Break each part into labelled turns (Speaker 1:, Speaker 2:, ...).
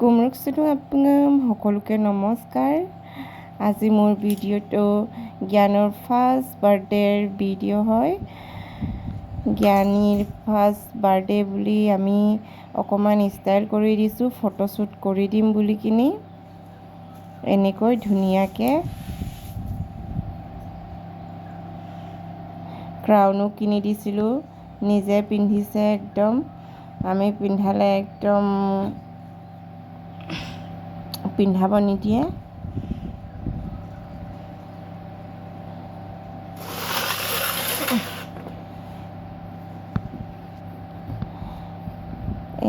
Speaker 1: কুমৰুকচুটো সকলোকে নমস্কাৰ। আজি মোৰ ভিডিঅ'টো জ্ঞানৰ ফাৰ্ষ্ট বাৰ্থডেৰ ভিডিঅ' হয়। জ্ঞানীৰ ফাৰ্ষ্ট বাৰ্থডে বুলি আমি অকণমান ষ্টাইল কৰি দিছোঁ, ফটোশ্বুট কৰি দিম বুলি কিনি। এনেকৈ ধুনীয়াকৈ ক্ৰাউনো কিনি দিছিলোঁ, নিজে পিন্ধিছে একদম। আমি পিন্ধালে একদম পিন্ধাব নিদিয়ে।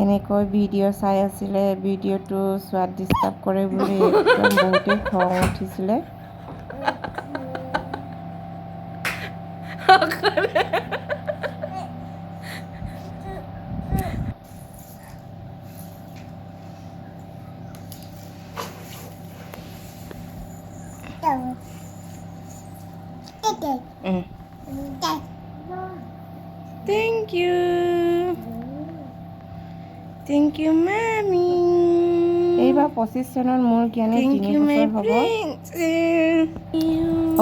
Speaker 1: এনেকৈ ভিডিঅ' চাই আছিলে, ভিডিঅ'টো চোৱাত ডিষ্টাৰ্ব কৰে বুলি একদম বহুতেই খং উঠিছিলে। Thank you. Thank you, mommy. এইবাৰ 25 চনত মোৰ জ্ঞানে 3 বছৰ হ'ব,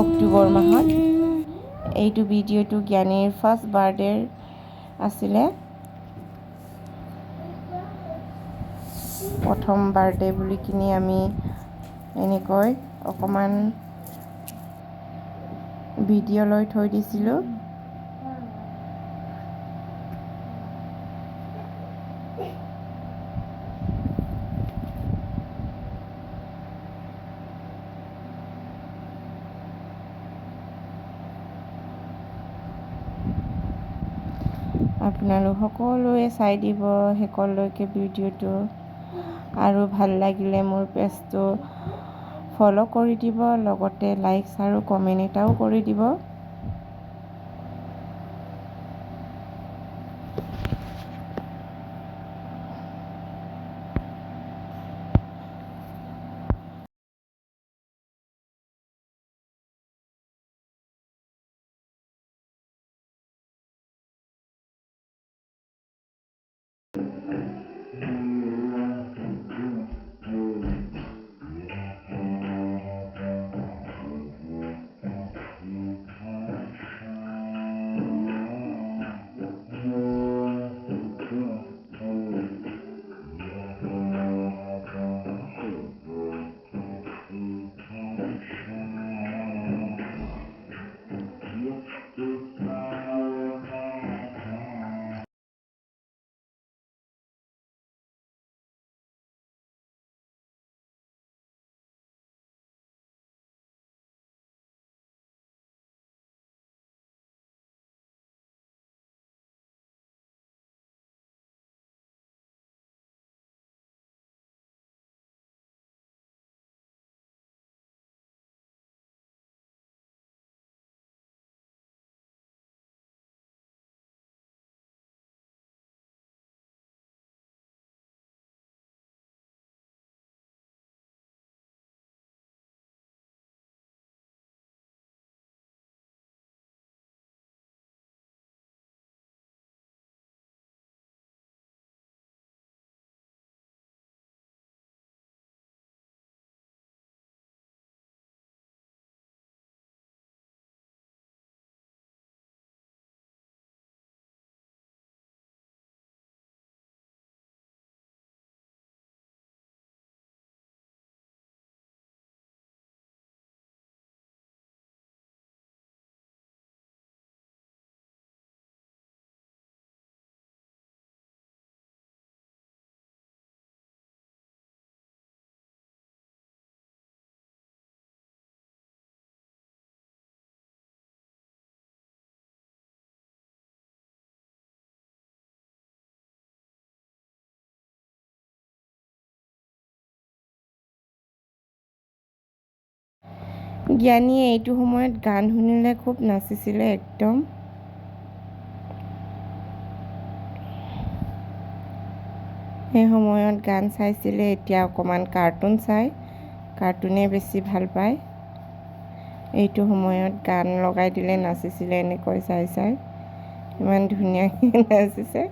Speaker 1: অক্টোবৰ মাহত। এইটো ভিডিঅ'টো জ্ঞানীৰ ফাৰ্ষ্ট বাৰ্থডেৰ আছিলে, প্ৰথম বাৰ্থডে বুলি কিনি আমি এনেকৈ অকণমান ভিডিঅ' লৈ থৈ দিছিলোঁ। আপোনালোক সকলোৱে চাই দিব শেষলৈকে ভিডিঅ'টো, আৰু ভাল লাগিলে মোৰ পেজটো ফ'ল' কৰি দিব, লগতে লাইক আৰু কমেণ্ট এটাও কৰি দিব। জ্ঞানীয়ে এইটো সময়ত গান শুনিলে খুব নাচিছিলে একদম। সেই সময়ত গান চাইছিলে, এতিয়া অকণমান কাৰ্টুন চাই, কাৰ্টুনে বেছি ভাল পায়। এইটো সময়ত গান লগাই দিলে নাচিছিলে, এনেকৈ চাই চাই ইমান ধুনীয়াকৈ নাচিছে।